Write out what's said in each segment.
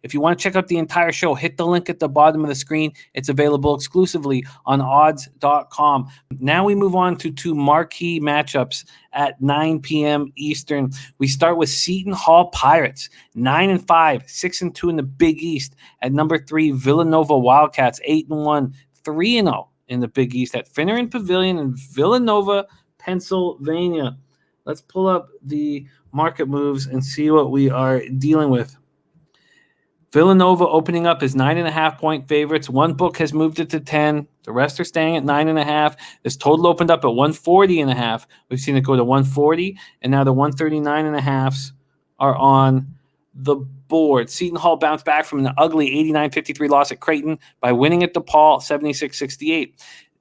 If you want to check out the entire show, hit the link at the bottom of the screen. It's available exclusively on odds.com. Now we move on to two marquee matchups at 9 p.m. Eastern. We start with Seton Hall Pirates, 9-5, 6-2 in the Big East. At number 3, Villanova Wildcats, 8-1, 3-0 in the Big East at Finneran Pavilion in Villanova, Pennsylvania. Let's pull up the market moves and see what we are dealing with. Villanova opening up as 9.5-point favorites. One book has moved it to 10. The rest are staying at 9.5. This total opened up at 140.5. We've seen it go to 140, and now the 139.5s are on the board. Seton Hall bounced back from an ugly 89-53 loss at Creighton by winning at DePaul 76-68.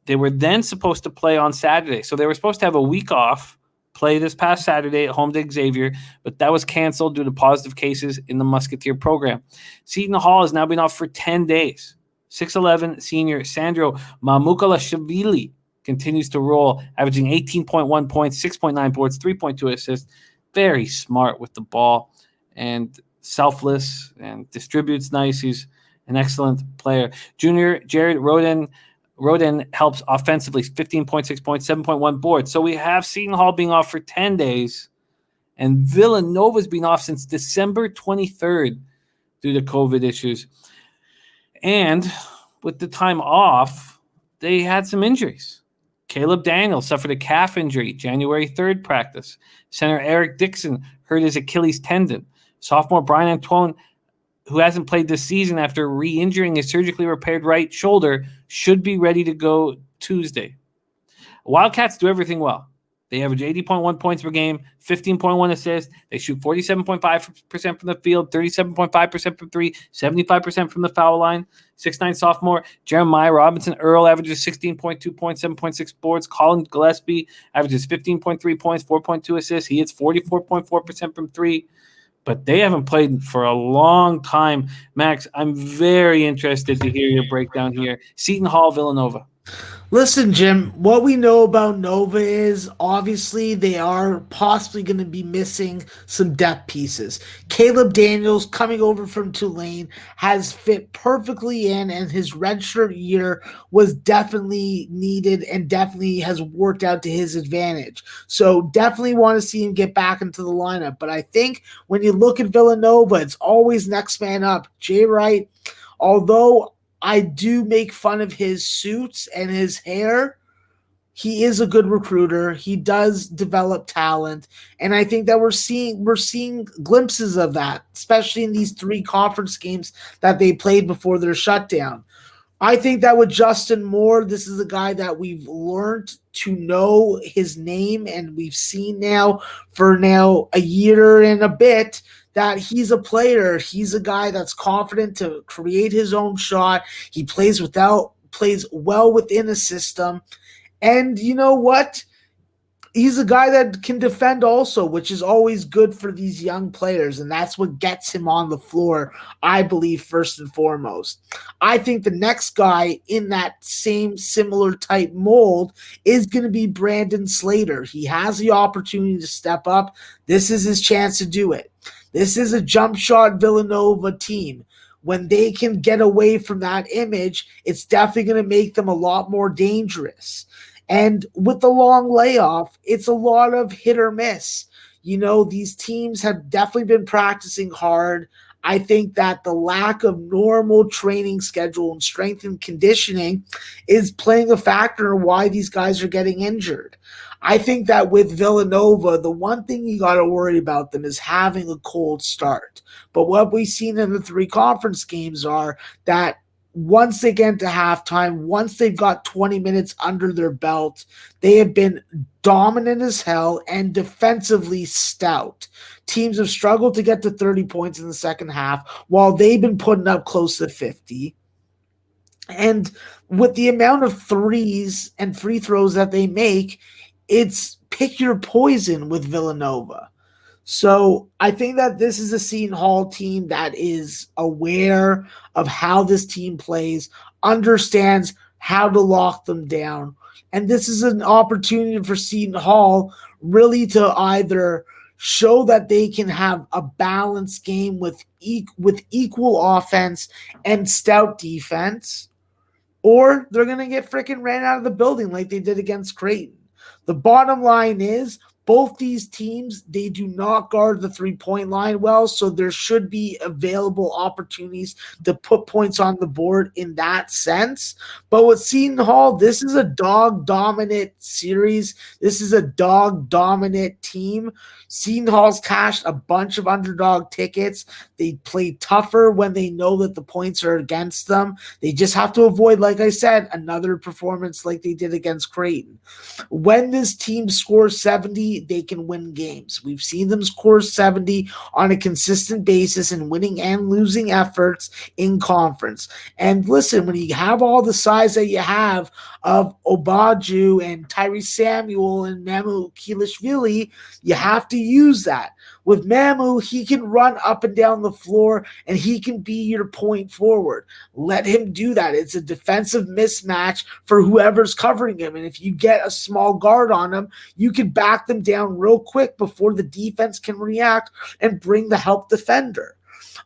They were then supposed to play on Saturday, so they were supposed to have a week off, play this past Saturday at home to Xavier, but that was canceled due to positive cases in the Musketeer program. Seton Hall has now been off for 10 days. 6'11" senior Sandro Mamukalashvili continues to roll, averaging 18.1 points, 6.9 boards, 3.2 assists. Very smart with the ball and selfless and distributes nice. He's an excellent player. Junior Jared Roden helps offensively, 15.6 points, 7.1 boards. So we have Seton Hall being off for 10 days, and Villanova's been off since December 23rd due to COVID issues. And with the time off, they had some injuries. Caleb Daniels suffered a calf injury, January 3rd practice. Center Eric Dixon hurt his Achilles tendon. Sophomore Brian Antoine, who hasn't played this season after re-injuring his surgically repaired right shoulder, should be ready to go Tuesday. Wildcats do everything well. They average 80.1 points per game, 15.1 assists. They shoot 47.5% from the field, 37.5% from three, 75% from the foul line. 6'9" sophomore Jeremiah Robinson Earl averages 16.2 points, 7.6 boards. Colin Gillespie averages 15.3 points, 4.2 assists. He hits 44.4% from three. But they haven't played for a long time. Max, I'm very interested to hear your breakdown here. Seton Hall, Villanova. Listen, Jim, what we know about Nova is obviously they are possibly going to be missing some depth pieces. Caleb Daniels, coming over from Tulane, has fit perfectly in, and his redshirt year was definitely needed and definitely has worked out to his advantage. So definitely want to see him get back into the lineup. But I think when you look at Villanova, it's always next man up. Jay Wright, although I do make fun of his suits and his hair, he is a good recruiter. He does develop talent, and I think that we're seeing glimpses of that, especially in these 3 conference games that they played before their shutdown. I think that with Justin Moore, this is a guy that we've learned to know his name, and we've seen now for a year and a bit that he's a player. He's a guy that's confident to create his own shot. He plays well within a system. And you know what? He's a guy that can defend also, which is always good for these young players, and that's what gets him on the floor, I believe, first and foremost. I think the next guy in that same similar type mold is going to be Brandon Slater. He has the opportunity to step up. This is his chance to do it. This is a jump shot Villanova team. When they can get away from that image, it's definitely going to make them a lot more dangerous. And with the long layoff, it's a lot of hit or miss. You know, these teams have definitely been practicing hard. I think that the lack of normal training schedule and strength and conditioning is playing a factor in why these guys are getting injured. I think that with Villanova, the one thing you got to worry about them is having a cold start. But what we've seen in the 3 conference games are that once they get into halftime, once they've got 20 minutes under their belt, they have been dominant as hell and defensively stout. Teams have struggled to get to 30 points in the second half while they've been putting up close to 50. And with the amount of threes and free throws that they make, it's pick your poison with Villanova. So I think that this is a Seton Hall team that is aware of how this team plays, understands how to lock them down. And this is an opportunity for Seton Hall really to either show that they can have a balanced game with equal offense and stout defense, or they're going to get freaking ran out of the building like they did against Creighton. The bottom line is both these teams, they do not guard the three-point line well, so there should be available opportunities to put points on the board in that sense. But with Seton Hall, this is a dog-dominant series. This is a dog-dominant team. Seton Hall's cashed a bunch of underdog tickets. They play tougher when they know that the points are against them. They just have to avoid, like I said, another performance like they did against Creighton. When this team scores 70, they can win games. We've seen them score 70 on a consistent basis in winning and losing efforts in conference. And listen, when you have all the size that you have of Obaju and Tyrese Samuel and Mamu Kilishvili, you have to use that. With Mamu, he can run up and down the floor, and he can be your point forward. Let him do that. It's a defensive mismatch for whoever's covering him. And if you get a small guard on him, you can back them down real quick before the defense can react and bring the help defender.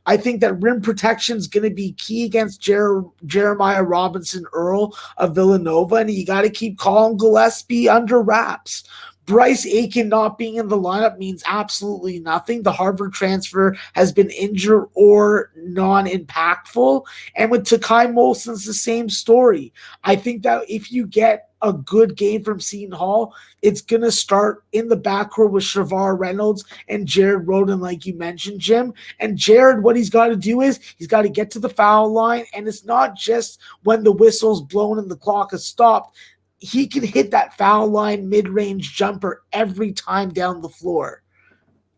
I think that rim protection is going to be key against Jeremiah Robinson Earl of Villanova, and you got to keep Colin Gillespie under wraps. Bryce Aiken not being in the lineup means absolutely nothing. The Harvard transfer has been injured or non-impactful. And with Takai Molson, it's the same story. I think that if you get a good game from Seton Hall, it's going to start in the backcourt with Shavar Reynolds and Jared Roden, like you mentioned, Jim. And Jared, what he's got to do is he's got to get to the foul line. And it's not just when the whistle's blown and the clock has stopped. He can hit that foul line mid-range jumper every time down the floor.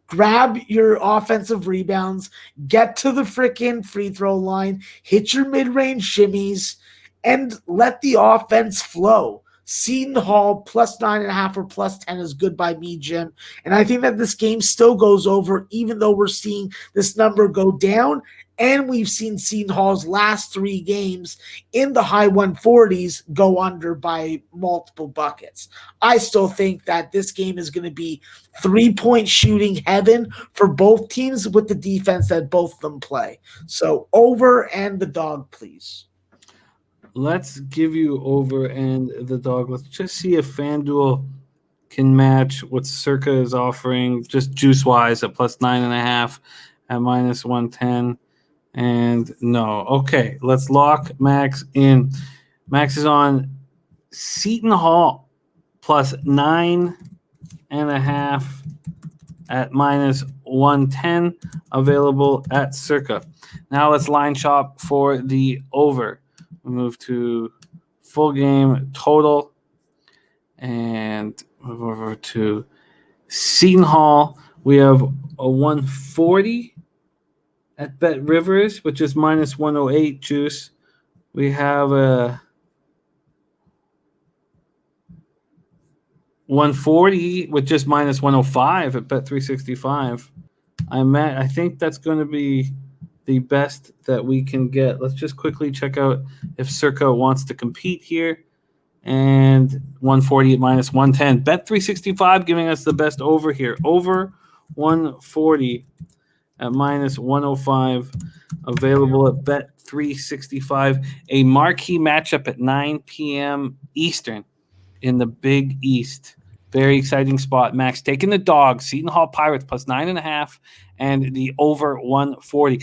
Grab your offensive rebounds, get to the freaking free throw line, hit your mid-range shimmies, and let the offense flow. Seton Hall plus 9.5 or plus 10 is good by me, Jim. And I think that this game still goes over, even though we're seeing this number go down. And we've seen Seton Hall's last 3 games in the high 140s go under by multiple buckets. I still think that this game is going to be 3-point shooting heaven for both teams with the defense that both of them play. So over and the dog, please. Let's give you over and the dog. Let's just see if FanDuel can match what Circa is offering, just juice-wise, at plus 9.5 at minus 110. And no. Okay, let's lock Max in. Max is on Seton Hall plus 9.5 at minus 110, available at Circa. Now let's line shop for the over. We move to full game total and move over to Seton Hall. We have a 140 at Bet Rivers, which is minus 108 juice. We have a 140 with just minus 105 at Bet 365. I think that's going to be the best that we can get. Let's just quickly check out if Circa wants to compete here. And 140 at minus 110. Bet 365 giving us the best over here. Over 140 at minus 105, available at Bet 365. A marquee matchup at 9 p.m. Eastern in the Big East. Very exciting spot. Max taking the dog. Seton Hall Pirates plus 9.5 and the over 140.